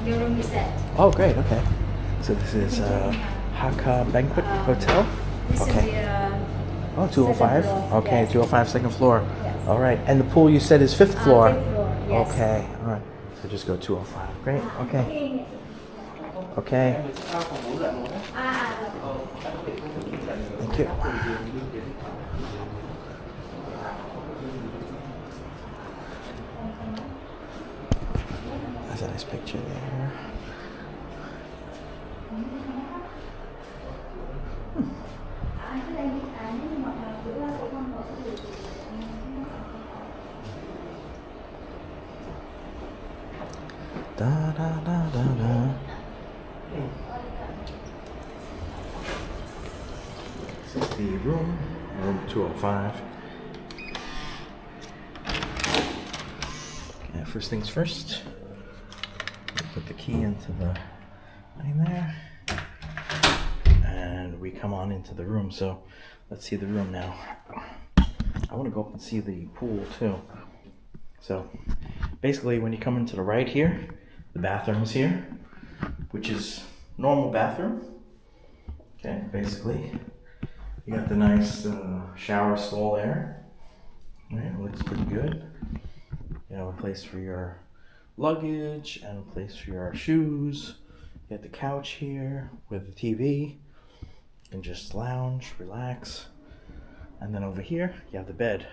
Your room is set. Oh, great. Okay. So this is Haka Banquet Hotel. This will be Okay. Oh, 205. second floor, Okay, yes. 205, second floor. Yes. All right. And the pool you said is fifth floor. Fifth floor, yes. Okay. All right. So just go 205. Great. Okay. Okay. Thank you. That's a nice picture there. Da da da da da. This is the room 205. Okay, first things first. Put the key into the thing there. And we come on into the room. So let's see the room now. I want to go up and see the pool too. So basically when you come into the right here, the bathroom is here, which is normal bathroom. Okay, basically you got the nice shower stall there. All right, it looks pretty good. You have a place for your luggage and a place for your shoes. You got the couch here with the TV. You can just lounge, relax. And then over here, you have the bed.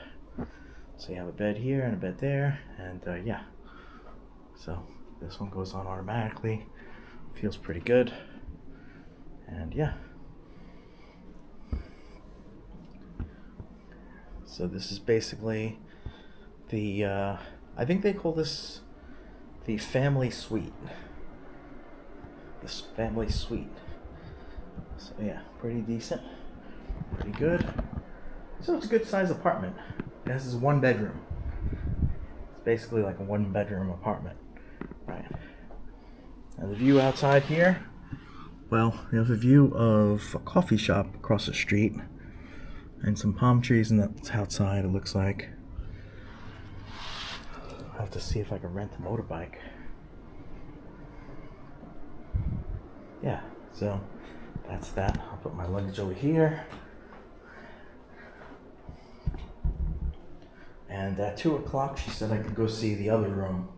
So you have a bed here and a bed there, and yeah. So this one goes on automatically. Feels pretty good. And yeah. So this is basically the, I think they call this the family suite. This family suite. So yeah, pretty decent, pretty good. So it's a good size apartment. This is one bedroom. It's basically like a one bedroom apartment, right? And the view outside here, well, we have a view of a coffee shop across the street and some palm trees, and that's outside, it looks like. I'll have to see if I can rent a motorbike. Yeah, so that's that. I'll put my luggage over here. And at 2 o'clock, she said I could go see the other room,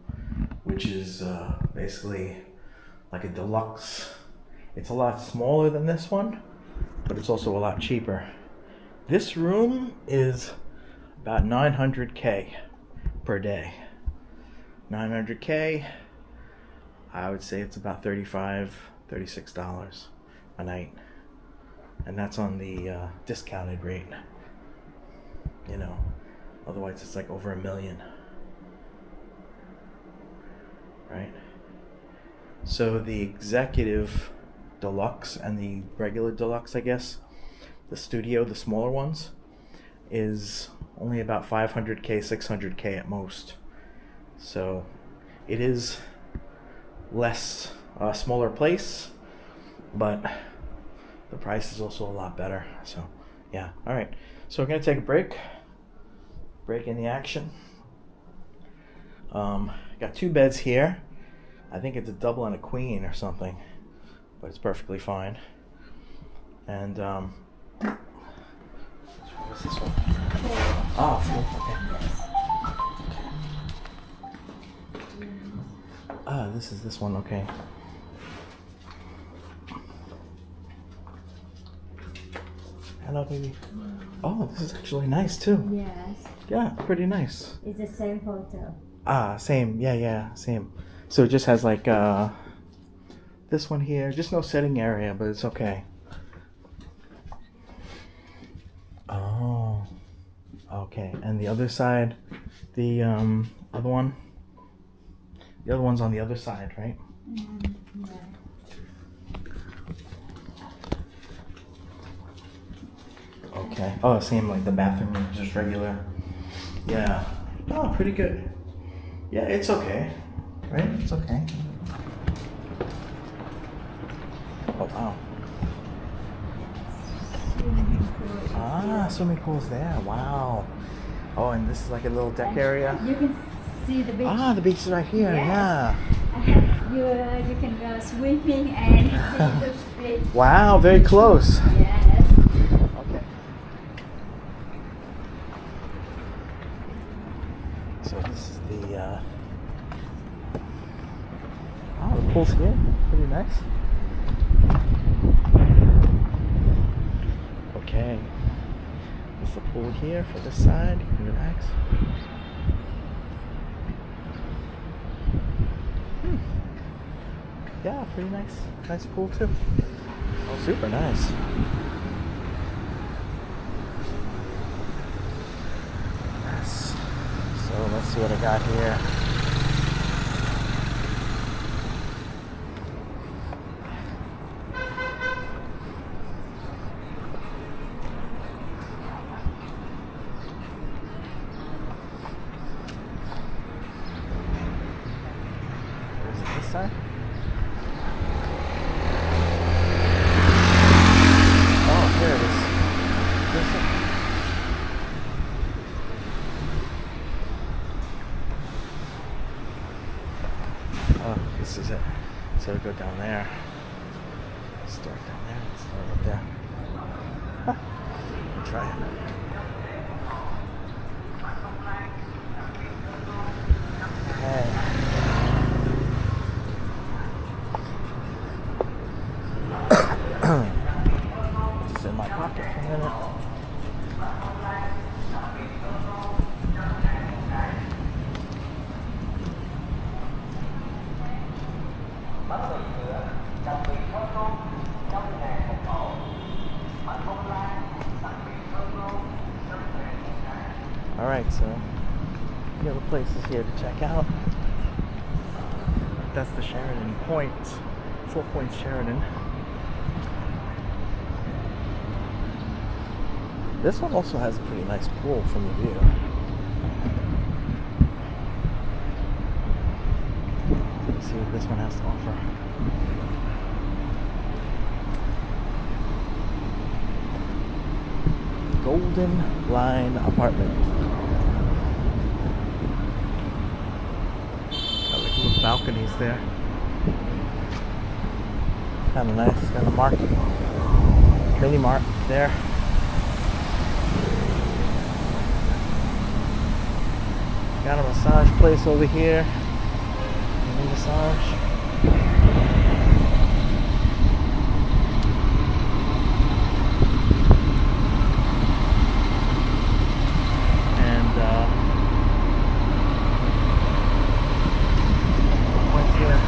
which is basically like a deluxe. It's a lot smaller than this one, but it's also a lot cheaper. This room is about 900K per day. 900K, I would say it's about $35, $36 a night. And that's on the discounted rate, you know. Otherwise, it's like over $1 million, right? So the executive deluxe and the regular deluxe, I guess, the studio, the smaller ones, is only about 500K, 600K at most. So it is less, a smaller place, but the price is also a lot better. So yeah, all right. So we're gonna take a break in the action. Got 2 beds here. I think it's a double and a queen or something, but it's perfectly fine. And what's this one? Oh, okay. Ah, this is this one, okay. Hello, baby. Oh, this is actually nice too. Yes. Yeah, pretty nice. It's the same photo. Ah, same. Yeah, same. So it just has like this one here. Just no sitting area, but it's okay. Oh, okay. And the other side, the other one. The other one's on the other side, right? Mm-hmm. Yeah. Okay. Oh, same like the bathroom, just regular. Yeah. Oh, pretty good. Yeah, it's okay. Right? It's okay. Oh, wow. Ah, swimming pool's there. Wow. Oh, and this is like a little deck area. You can see the beach. Ah, the beach is right here. Yes. Yeah. You can go swimming and see the fish. Wow, very close. Yes. Okay. So this is the oh, the pool's here. Pretty nice. Okay. There's the pool here for this side. You can relax. Yeah, pretty nice. Nice pool too. Oh, super nice. Yes. So let's see what I got here. Is it this side? Oh, here it is. This is- Oh, this is it. So we go down there. Start down there. Start up there. Huh. We'll try it. Okay. It's in my pocket for a minute. Alright, so the other places here to check out. That's the Sheridan Point. 4 Points Sheridan. This one also has a pretty nice pool from the view. Let's see what this one has to offer. Golden Line Apartment. Got like little balconies there. Kind of nice. Got a market, mini mart there. Got a massage place over here. Mini massage. And what's here?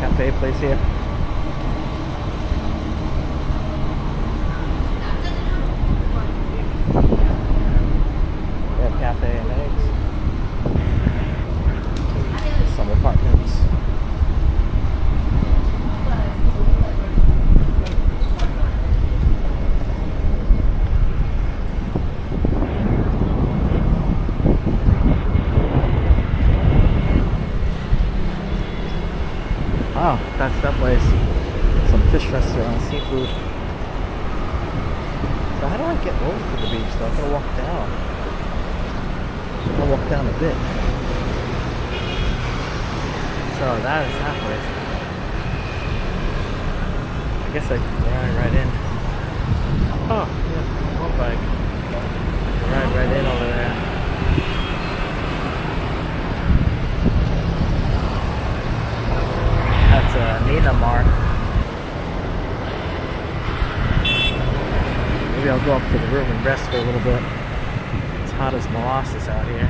Café place here. We have cafe and eggs. Some apartments. Oh, that's that place. Some fish restaurant, seafood. So how do I get over to the beach though? I'm gonna walk down. I'm gonna walk down a bit. So that is that place. I guess I can ride right in. Oh, yeah, one bike. I can ride right in over there. That's Nina Mark. Maybe I'll go up to the room and rest for a little bit. It's hot as molasses out here.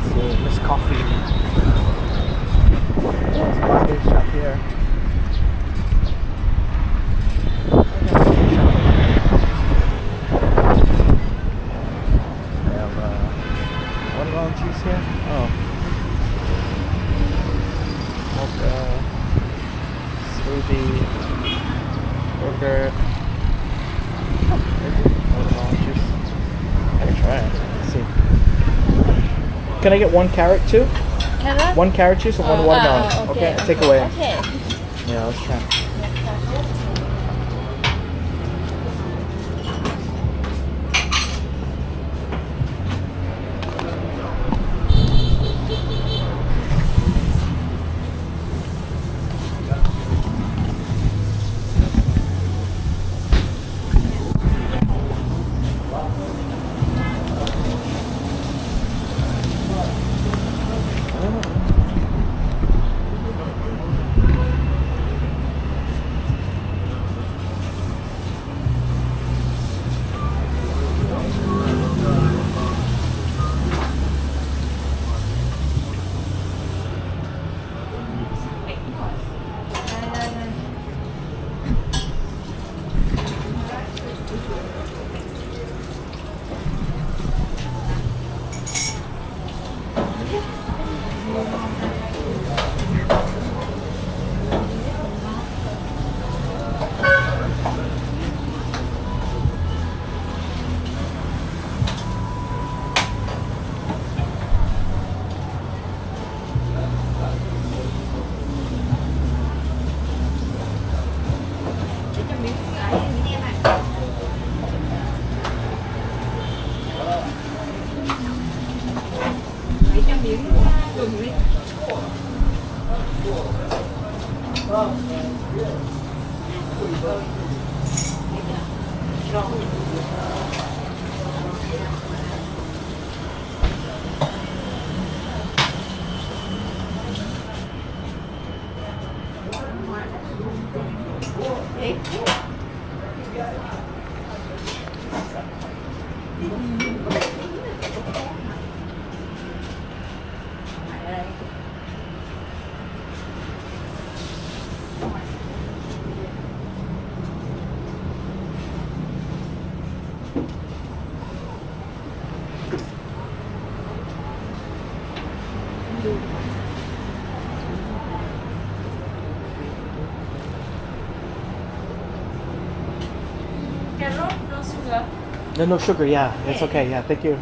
So Miss Coffee. There's a coffee shop here. Juice here? Oh. Mocha, smoothie, burger, Alright, let's see. Can I get one carrot too? Carrot? One carrot juice and one watermelon. Okay, take away. Okay. Yeah, let's try. Carrot, no sugar. No sugar, yeah. It's okay, yeah, thank you.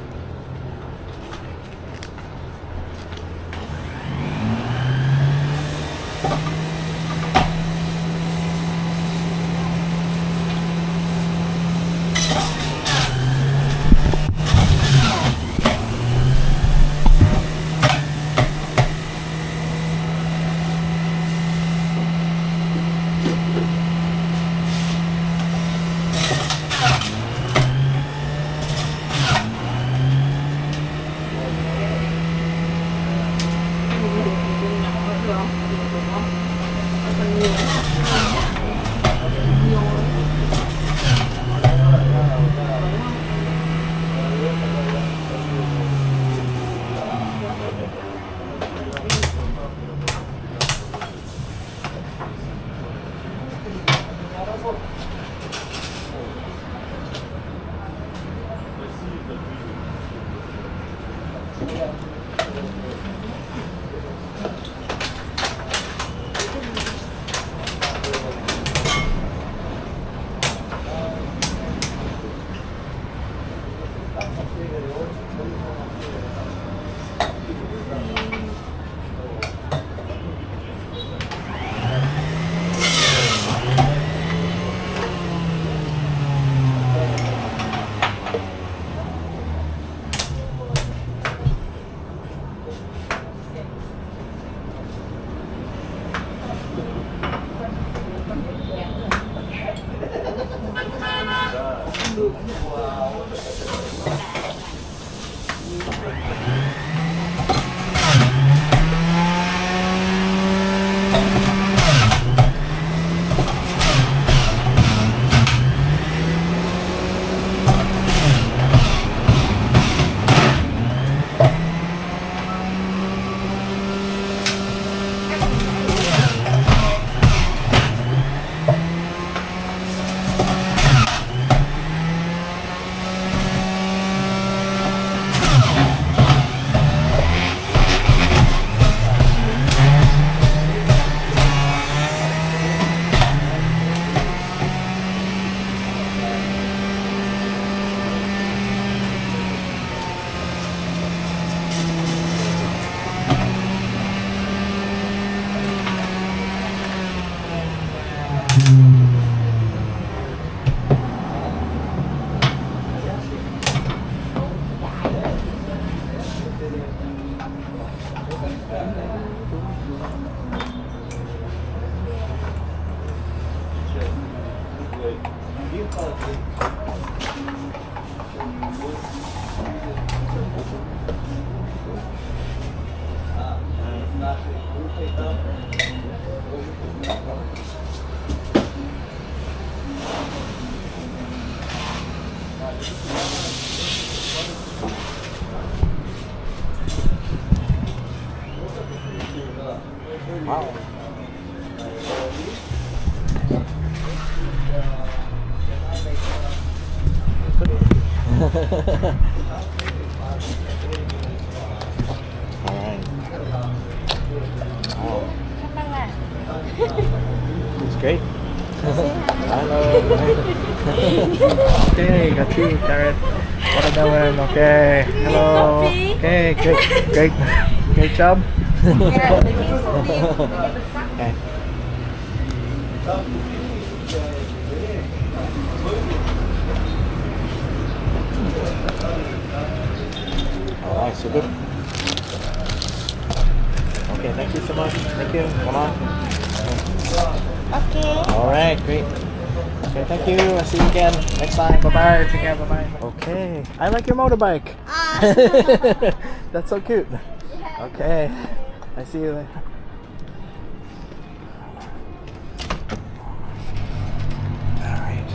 Wow. All right. Wow. It's great. Hello. Okay, got you, Karen. What are doing? Okay. Hello. Okay, great job. Okay. Alright, so good. Okay, thank you so much. Thank you. Come on. Okay. Alright, great. Okay, thank you. I'll see you again next time. Bye-bye. Take care. Bye-bye. Okay. I like your motorbike. That's so cute. Okay. I see you later. Alright.